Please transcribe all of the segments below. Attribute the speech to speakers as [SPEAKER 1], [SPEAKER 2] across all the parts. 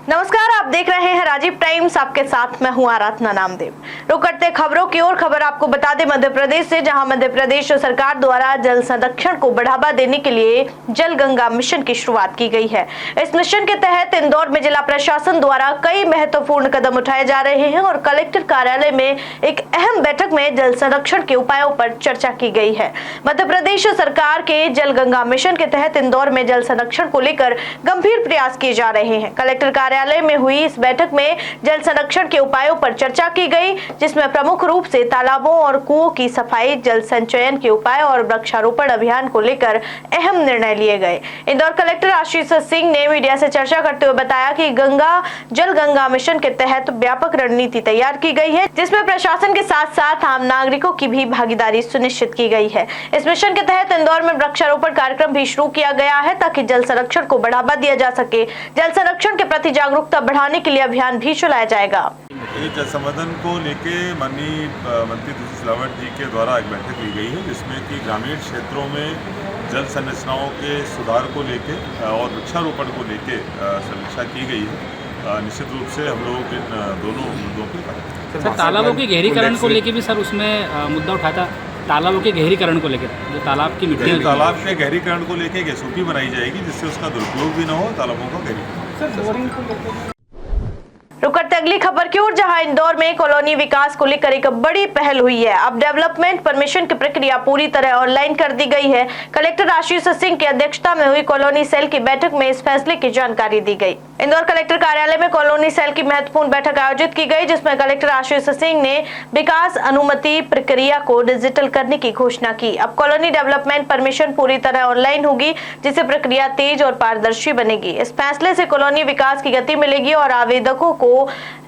[SPEAKER 1] नमस्कार, आप देख रहे हैं राजीव टाइम्स। आपके साथ मैं हूं आराधना नामदेव। रुक करते खबरों की ओर। खबर आपको बता दें मध्य प्रदेश से, जहां मध्य प्रदेश सरकार द्वारा जल संरक्षण को बढ़ावा देने के लिए जल गंगा मिशन की शुरुआत की गई है। इस मिशन के तहत इंदौर में जिला प्रशासन द्वारा कई महत्वपूर्ण कदम उठाए जा रहे हैं और कलेक्टर कार्यालय में एक अहम बैठक में जल संरक्षण के उपायों पर चर्चा की गई है। मध्य प्रदेश सरकार के जल गंगा मिशन के तहत इंदौर में जल संरक्षण को लेकर गंभीर प्रयास किए जा रहे हैं। कलेक्टर कार्यालय में हुई इस बैठक में जल संरक्षण के उपायों पर चर्चा की गई, जिसमें प्रमुख रूप से तालाबों और कुओं की सफाई, जल संचयन के उपाय और वृक्षारोपण अभियान को लेकर अहम निर्णय लिए गए। इंदौर कलेक्टर आशीष सिंह ने मीडिया से चर्चा करते हुए बताया कि जल गंगा मिशन के तहत व्यापक रणनीति तैयार की गई है, जिसमें प्रशासन के साथ साथ आम नागरिकों की भी भागीदारी सुनिश्चित की गई है। इस मिशन के तहत इंदौर में वृक्षारोपण कार्यक्रम भी शुरू किया गया है, ताकि जल संरक्षण को बढ़ावा दिया जा सके। जल संरक्षण के प्रति जागरूकता बढ़ाने के लिए अभियान भी चलाया जाएगा।
[SPEAKER 2] जल संवर्धन को लेके माननीय मंत्री तुलसी सिलावट जी के द्वारा एक बैठक ली गई है, जिसमें कि ग्रामीण क्षेत्रों में जल संरचनाओं के सुधार को लेके और वृक्षारोपण को लेके समीक्षा की गई है। निश्चित रूप से हम लोग इन दोनों मुद्दों पर
[SPEAKER 3] सर तालाबों के गहरीकरण को लेके भी सर उसमें मुद्दा उठा था। तालाबों के गहरीकरण को लेकर जो तालाब की मिट्टी,
[SPEAKER 2] तालाब के गहरीकरण को लेके एक SOP बनाई जाएगी, जिससे उसका दुरुपयोग भी न हो, तालाबों का गहरीकरण।
[SPEAKER 1] रुक करते अगली खबर की ओर, जहां इंदौर में कॉलोनी विकास को लेकर एक बड़ी पहल हुई है। अब डेवलपमेंट परमिशन की प्रक्रिया पूरी तरह ऑनलाइन कर दी गई है। कलेक्टर आशीष सिंह की अध्यक्षता में हुई कॉलोनी सेल की बैठक में इस फैसले की जानकारी दी गई। इंदौर कलेक्टर कार्यालय में कॉलोनी सेल की महत्वपूर्ण बैठक आयोजित की गई, जिसमें कलेक्टर आशीष सिंह ने विकास अनुमति प्रक्रिया को डिजिटल करने की घोषणा की। अब कॉलोनी डेवलपमेंट परमिशन पूरी तरह ऑनलाइन होगी, जिससे प्रक्रिया तेज और पारदर्शी बनेगी। इस फैसले से कॉलोनी विकास की गति मिलेगी और आवेदकों को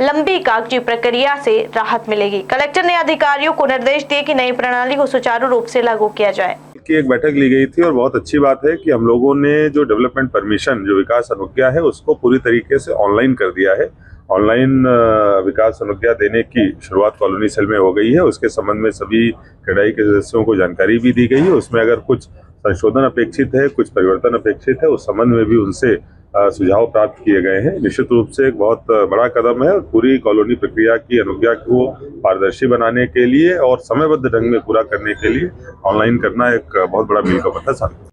[SPEAKER 1] लंबी कागजी प्रक्रिया से राहत मिलेगी। कलेक्टर ने अधिकारियों को निर्देश दिए कि नई प्रणाली को सुचारू रूप से लागू किया जाए।
[SPEAKER 2] की एक बैठक ली गई थी और बहुत अच्छी बात है कि हम लोगों ने जो डेवलपमेंट परमिशन, जो विकास अनुज्ञा है, उसको पूरी तरीके से ऑनलाइन कर दिया है। ऑनलाइन विकास अनुज्ञा देने की शुरुआत कॉलोनी सेल में हो गई है। उसके संबंध में सभी क्रेडाई के सदस्यों को जानकारी भी दी गई है। उसमें अगर कुछ संशोधन अपेक्षित है, कुछ परिवर्तन अपेक्षित है, उस संबंध में भी उनसे सुझाव प्राप्त किए गए हैं। निश्चित रूप से एक बहुत बड़ा कदम है। पूरी कॉलोनी प्रक्रिया की अनुज्ञा को पारदर्शी बनाने के लिए और समयबद्ध ढंग में पूरा करने के लिए ऑनलाइन करना एक बहुत बड़ा मील का पत्थर साबित है।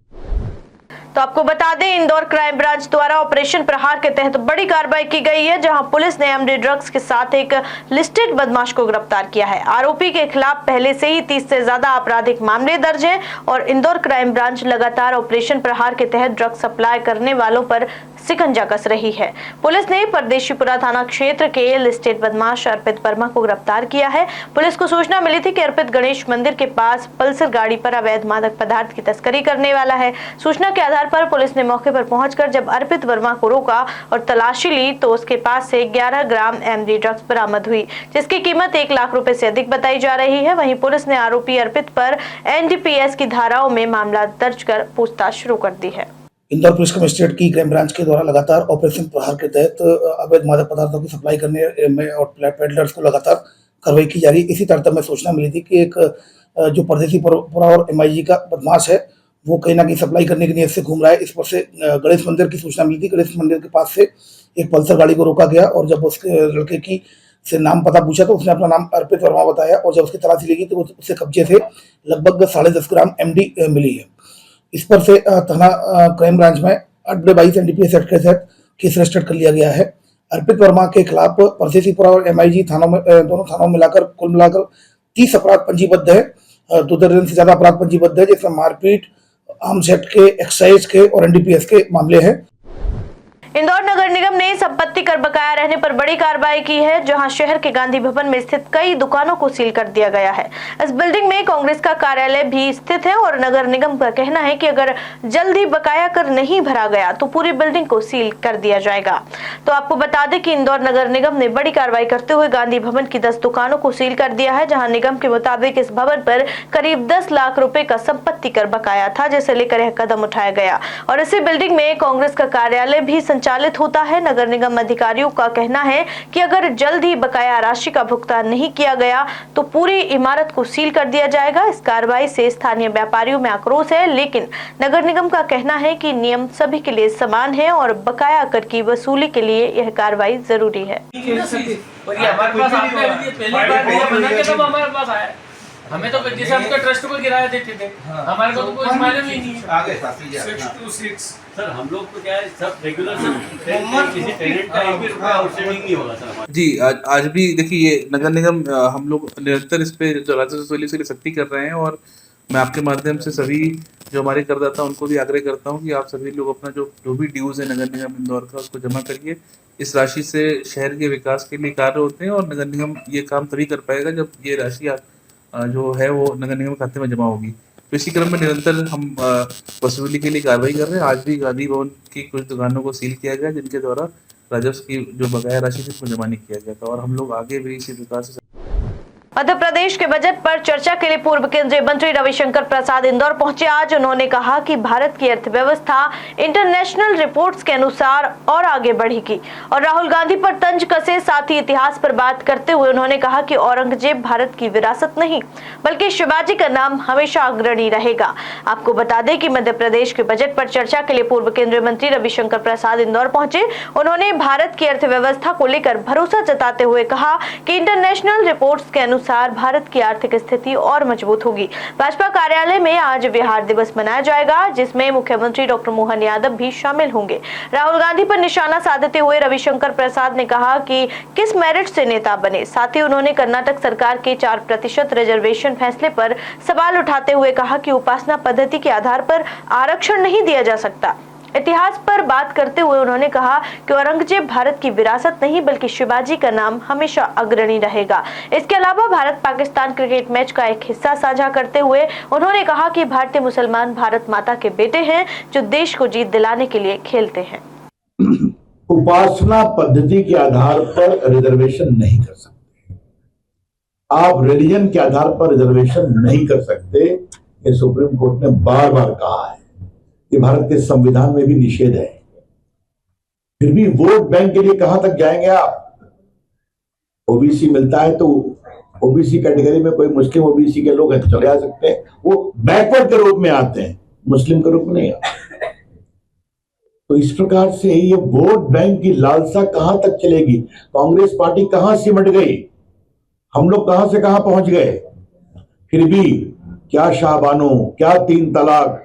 [SPEAKER 1] तो आपको बता दें, इंदौर क्राइम ब्रांच द्वारा ऑपरेशन प्रहार के तहत बड़ी कार्रवाई की गई है, जहां पुलिस ने MD ड्रग्स के साथ एक लिस्टेड बदमाश को गिरफ्तार किया है। आरोपी के खिलाफ पहले से ही 30 से ज्यादा आपराधिक मामले दर्ज हैं और इंदौर क्राइम ब्रांच लगातार ऑपरेशन प्रहार के तहत ड्रग्स सप्लाई करने वालों पर शिकंजा कस रही है। पुलिस ने परदेशीपुरा थाना क्षेत्र के लिस्टेड बदमाश अर्पित वर्मा को गिरफ्तार किया है। पुलिस को सूचना मिली थी कि अर्पित गणेश मंदिर के पास पल्सर गाड़ी पर अवैध मादक पदार्थ की तस्करी करने वाला है। सूचना के आधार पर पुलिस ने मौके पर पहुंचकर जब अर्पित वर्मा को रोका और तलाशी ली, तो उसके पास से 11 ग्राम MD ड्रग्स बरामद हुई, जिसकी कीमत 1 लाख रुपए से अधिक बताई जा रही है। वहीं पुलिस ने आरोपी अर्पित पर NDPS की धाराओं में मामला दर्ज कर पूछताछ शुरू कर दी है।
[SPEAKER 4] इंदौर पुलिस कमिश्नरेट की क्राइम ब्रांच के द्वारा लगातार ऑपरेशन प्रहार के तहत अवैध मादक पदार्थों की सप्लाई करने में और पेडलर्स को लगातार कार्रवाई की जा रही है। इसी तरह में सूचना मिली थी कि एक जो परदेशीपुरा और MIG का बदमाश है, वो कहीं ना कहीं सप्लाई करने की नीयत से घूम रहा है। इस पर से गणेश मंदिर की सूचना मिली थी। गणेश मंदिर के पास से एक पल्सर गाड़ी को रोका गया और जब उसके लड़के की से नाम पता पूछा तो उसने अपना नाम अर्पित वर्मा बताया और जब उसकी तलाशी ली तो उससे कब्जे से लगभग 10.5 ग्राम MD मिली है। इस पर से थाना क्राइम ब्रांच में 8/22 NDPS एक्ट के तहत केस रजिस्टर कर लिया गया है। अर्पित वर्मा के खिलाफ परदेशीपुरा और MIG थानों में, दोनों थानों में कुल मिलाकर 30 अपराध पंजीबद्ध है। 2 दर्जन से ज्यादा अपराध पंजीबद्ध है, जिसमें मारपीट, आर्म्स एक्ट के, एक्साइज के और NDPS के मामले हैं।
[SPEAKER 1] इंदौर नगर निगम ने संपत्ति कर बकाया रहने पर बड़ी कार्रवाई की है, जहां शहर के गांधी भवन में स्थित कई दुकानों को सील कर दिया गया है। इस बिल्डिंग में कांग्रेस का कार्यालय भी स्थित है और नगर निगम का कहना है कि अगर जल्द ही बकाया कर नहीं भरा गया तो पूरी बिल्डिंग को सील कर दिया जाएगा। तो आपको बता दें कि इंदौर नगर निगम ने बड़ी कार्रवाई करते हुए गांधी भवन की 10 दुकानों को सील कर दिया है, जहाँ निगम के मुताबिक इस भवन पर करीब 10 लाख रुपए का संपत्ति कर बकाया था, जिसे लेकर यह कदम उठाया गया। और इसी बिल्डिंग में कांग्रेस का कार्यालय भी संचालित होता है। नगर निगम अधिकारियों का कहना है कि अगर जल्द ही बकाया राशि का भुगतान नहीं किया गया तो पूरी इमारत को सील कर दिया जाएगा। इस कार्रवाई से स्थानीय व्यापारियों में आक्रोश है, लेकिन नगर निगम का कहना है कि नियम सभी के लिए समान है और बकाया कर की वसूली के लिए यह कार्रवाई जरूरी है।
[SPEAKER 5] हमें तो जैसे हम तो ट्रस्ट को किराया देते थे, हमारे को तो कोई इस मायने में ही नहीं है।
[SPEAKER 6] आगे 626
[SPEAKER 7] सर हम लोग को क्या है सब रेगुलर किसी टेनेंट का एक भी रुपया आउटस्टैंडिंग नहीं होगा सर हमारा।
[SPEAKER 8] जी आज भी देखिए ये नगर निगम हम लोग निरंतर इस पे जो राजस्व वसूली के लिए सख्ती कर रहे हैं और मैं आपके माध्यम से सभी जो हमारे करदाता उनको भी आग्रह करता हूं कि आप सभी लोग अपना जो भी ड्यूज है नगर निगम इंदौर का उसको जमा करिए। इस राशि से शहर के विकास के लिए कार्य होते हैं और नगर निगम ये काम तभी कर पाएगा जब ये राशि जो है वो नगर निगम खाते में जमा होगी। तो इसी क्रम में निरंतर हम वसूली के लिए कार्रवाई कर रहे हैं। आज भी गांधी भवन की कुछ दुकानों को सील किया गया जिनके द्वारा राजस्व की जो बकाया राशि थी उसको जमा नहीं किया गया था और हम लोग आगे भी इसी विकास से।
[SPEAKER 1] मध्य प्रदेश के बजट पर चर्चा के लिए पूर्व केंद्रीय मंत्री रविशंकर प्रसाद इंदौर पहुंचे। आज उन्होंने कहा कि भारत की अर्थव्यवस्था इंटरनेशनल रिपोर्ट्स के अनुसार और आगे बढ़ेगी और राहुल गांधी पर तंज कसे। साथ ही इतिहास पर बात करते हुए उन्होंने कहा कि औरंगजेब भारत की विरासत नहीं बल्कि शिवाजी का नाम हमेशा अग्रणी रहेगा। आपको बता दें कि मध्य प्रदेश के बजट पर चर्चा के लिए पूर्व केंद्रीय मंत्री रविशंकर प्रसाद इंदौर पहुंचे। उन्होंने भारत की अर्थव्यवस्था को लेकर भरोसा जताते हुए कहा कि इंटरनेशनल रिपोर्ट्स के अनुसार भारत की आर्थिक स्थिति और मजबूत होगी। भाजपा कार्यालय में आज बिहार दिवस मनाया जाएगा जिसमें मुख्यमंत्री डॉक्टर मोहन यादव भी शामिल होंगे। राहुल गांधी पर निशाना साधते हुए रविशंकर प्रसाद ने कहा कि किस मेरिट से नेता बने। साथ ही उन्होंने कर्नाटक सरकार के 4% रिजर्वेशन फैसले पर सवाल उठाते हुए कहा कि उपासना पद्धति के आधार पर आरक्षण नहीं दिया जा सकता। इतिहास पर बात करते हुए उन्होंने कहा कि औरंगजेब भारत की विरासत नहीं बल्कि शिवाजी का नाम हमेशा अग्रणी रहेगा। इसके अलावा भारत पाकिस्तान क्रिकेट मैच का एक हिस्सा साझा करते हुए उन्होंने कहा कि भारतीय मुसलमान भारत माता के बेटे हैं जो देश को जीत दिलाने के लिए खेलते हैं।
[SPEAKER 6] उपासना पद्धति के आधार पर रिजर्वेशन नहीं कर सकते, आप रिलीजन के आधार पर रिजर्वेशन नहीं कर सकते। ये सुप्रीम कोर्ट ने बार बार कहा है, ये भारत के संविधान में भी निषेध है। फिर भी वोट बैंक के लिए कहां तक जाएंगे आप? ओबीसी मिलता है तो ओबीसी कैटेगरी में कोई मुस्लिम ओबीसी के लोग हैं तो चले आ सकते हैं, वो बैकवर्ड के रूप में आते हैं, मुस्लिम के रूप में नहीं आते। तो इस प्रकार से ये वोट बैंक की लालसा कहां तक चलेगी? कांग्रेस पार्टी कहां सिमट गई, हम लोग कहां से कहां पहुंच गए। फिर भी क्या शाहबानो, क्या 3 तलाक,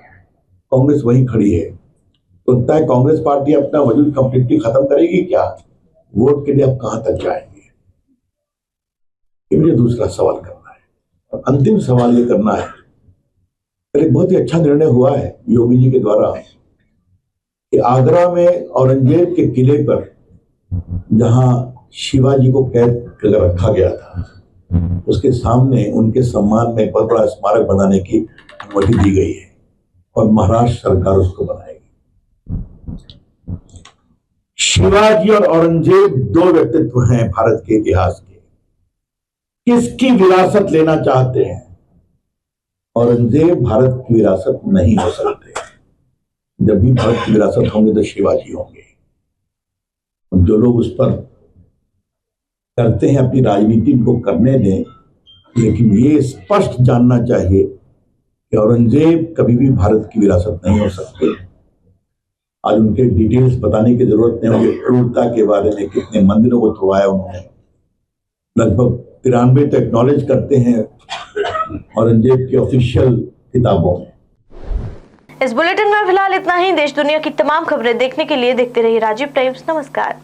[SPEAKER 6] कांग्रेस वही खड़ी है। तो लगता है कांग्रेस पार्टी अपना वजूद कंप्लीटली खत्म करेगी क्या? वोट के लिए अब कहां तक जाएंगे? ये मुझे दूसरा सवाल करना है। और अंतिम सवाल ये करना है, एक बहुत ही अच्छा निर्णय हुआ है योगी जी के द्वारा कि आगरा में औरंगजेब के किले पर जहां शिवाजी को कैद कर रखा गया था उसके सामने उनके सम्मान में एक बहुत बड़ा स्मारक बनाने की अनुमति दी गई है और महाराष्ट्र सरकार उसको बनाएगी। शिवाजी और औरंगजेब 2 व्यक्तित्व हैं भारत के इतिहास के। किसकी विरासत लेना चाहते हैं? औरंगजेब भारत की विरासत नहीं हो सकते। जब भी भारत की विरासत होंगे तो शिवाजी होंगे। जो लोग उस पर करते हैं अपनी राजनीति को करने दें, लेकिन ये स्पष्ट जानना चाहिए कि औरंगजेब कभी भी भारत की विरासत नहीं हो सकते। आज उनके डिटेल्स बताने की जरूरत नहीं होगी, क्रूरता के बारे में, कितने मंदिरों को तोड़वाया उन्होंने, लगभग 93 तो एक्नॉलेज करते हैं औरंगजेब की ऑफिशियल किताबों में।
[SPEAKER 1] इस बुलेटिन में फिलहाल इतना ही। देश दुनिया की तमाम खबरें देखने के लिए देखते रहिए राजीव टाइम्स। नमस्कार।